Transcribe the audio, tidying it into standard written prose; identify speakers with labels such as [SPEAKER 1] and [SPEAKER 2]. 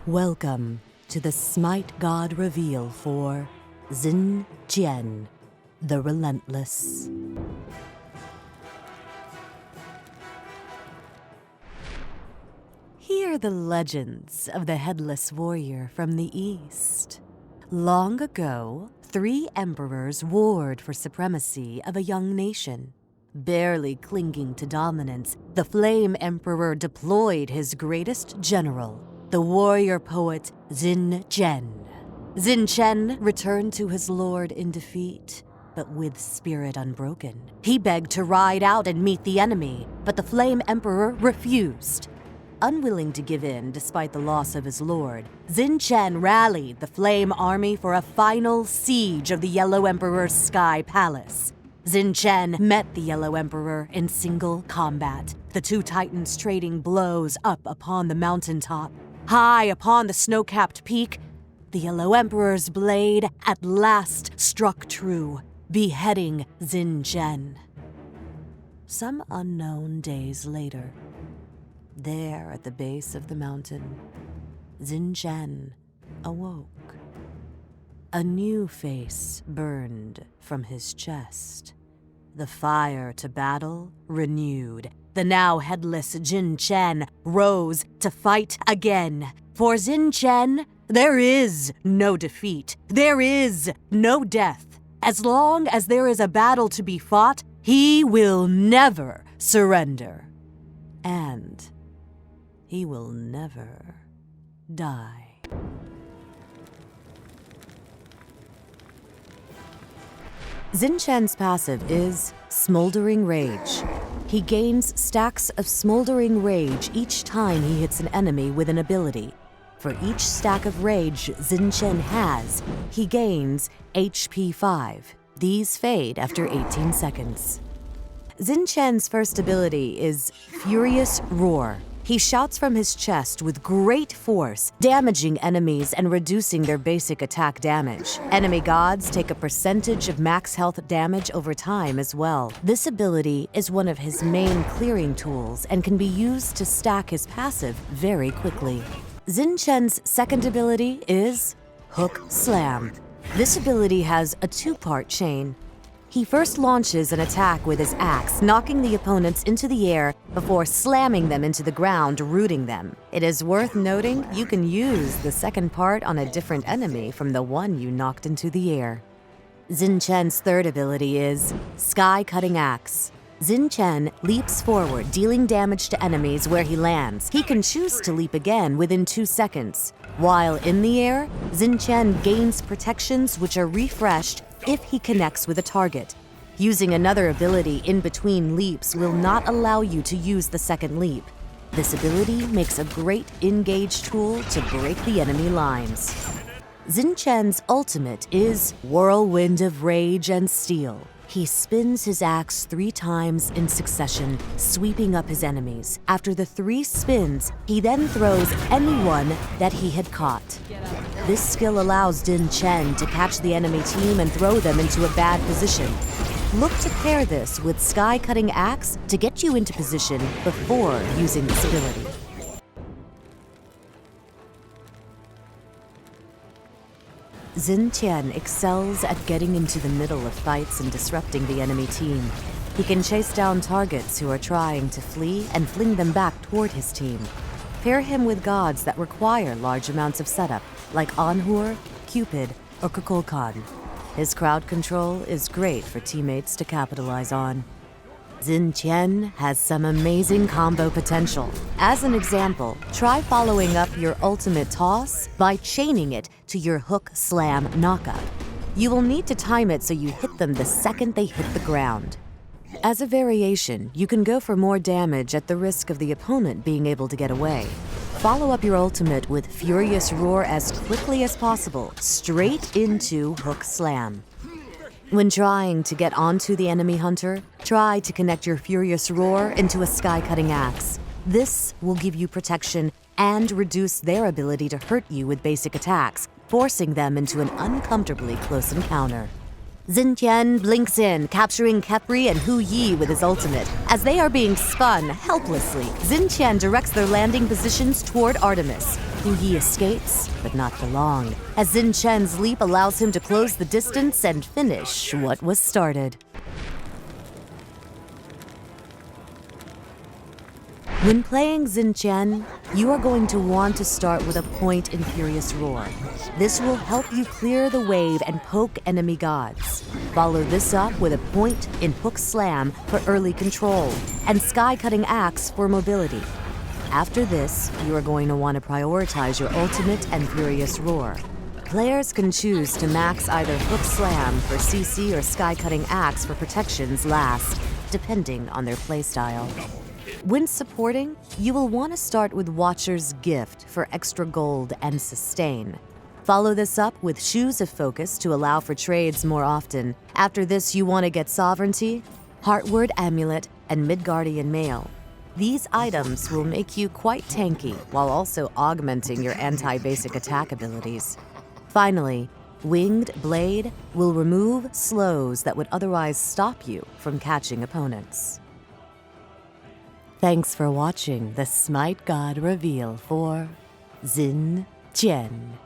[SPEAKER 1] Welcome to the Smite God reveal for Xing, the Relentless. Hear the legends of the headless warrior from the East. Long ago, 3 emperors warred for supremacy of a young nation. Barely clinging to dominance, the Flame Emperor deployed his greatest general, the warrior poet Xing. Xing returned to his lord in defeat, but with spirit unbroken. He begged to ride out and meet the enemy, but the Flame Emperor refused. Unwilling to give in despite the loss of his lord, Xing rallied the Flame Army for a final siege of the Yellow Emperor's Sky Palace. Xing met the Yellow Emperor in single combat, the 2 titans trading blows up upon the mountaintop. High upon the snow-capped peak, the Yellow Emperor's blade at last struck true, beheading Xing. Some unknown days later, there at the base of the mountain, Xing awoke. A new face burned from his chest. The fire to battle renewed. The now headless Xing rose to fight again. For Xing, there is no defeat. There is no death. As long as there is a battle to be fought, he will never surrender. And he will never die. Xing's passive is Smoldering Rage. He gains stacks of Smoldering Rage each time he hits an enemy with an ability. For each stack of Rage Xing has, he gains HP 5. These fade after 18 seconds. Xing's first ability is Furious Roar. He shouts from his chest with great force, damaging enemies and reducing their basic attack damage. Enemy gods take a percentage of max health damage over time as well. This ability is one of his main clearing tools and can be used to stack his passive very quickly. Xing's second ability is Hook Slam. This ability has a 2-part chain. He first launches an attack with his axe, knocking the opponents into the air before slamming them into the ground, rooting them. It is worth noting you can use the second part on a different enemy from the one you knocked into the air. Xing's third ability is Sky Cutting Axe. Xing leaps forward, dealing damage to enemies where he lands. He can choose to leap again within 2 seconds. While in the air, Xing gains protections which are refreshed if he connects with a target. Using another ability in between leaps will not allow you to use the second leap. This ability makes a great engage tool to break the enemy lines. Xing's ultimate is Whirlwind of Rage and Steel. He spins his axe 3 times in succession, sweeping up his enemies. After the 3 spins, he then throws anyone that he had caught. This skill allows Xing to catch the enemy team and throw them into a bad position. Look to pair this with Sky Cutting Axe to get you into position before using this ability. Xing excels at getting into the middle of fights and disrupting the enemy team. He can chase down targets who are trying to flee and fling them back toward his team. Pair him with gods that require large amounts of setup, like Anhur, Cupid, or Kukulkan. His crowd control is great for teammates to capitalize on. Xing has some amazing combo potential. As an example, try following up your ultimate toss by chaining it to your Hook Slam knockup. You will need to time it so you hit them the second they hit the ground. As a variation, you can go for more damage at the risk of the opponent being able to get away. Follow up your ultimate with Furious Roar as quickly as possible, straight into Hook Slam. When trying to get onto the enemy hunter, try to connect your Furious Roar into a Sky Cutting Axe. This will give you protection and reduce their ability to hurt you with basic attacks, forcing them into an uncomfortably close encounter. Xing blinks in, capturing Khepri and Hu Yi with his ultimate. As they are being spun helplessly, Xing directs their landing positions toward Artemis. He escapes, but not for long, as Xin Chen's leap allows him to close the distance and finish what was started. When playing Xin Chen, you are going to want to start with a point in Furious Roar. This will help you clear the wave and poke enemy gods. Follow this up with a point in Hook Slam for early control and Sky Cutting Axe for mobility. After this, you are going to want to prioritize your ultimate and Furious Roar. Players can choose to max either Hook Slam for CC or Sky Cutting Axe for protections last, depending on their playstyle. When supporting, you will want to start with Watcher's Gift for extra gold and sustain. Follow this up with Shoes of Focus to allow for trades more often. After this, you want to get Sovereignty, Heartward Amulet, and Midgardian Mail. These items will make you quite tanky while also augmenting your anti-basic attack abilities. Finally, Winged Blade will remove slows that would otherwise stop you from catching opponents. Thanks for watching the Smite God reveal for Xin Chen.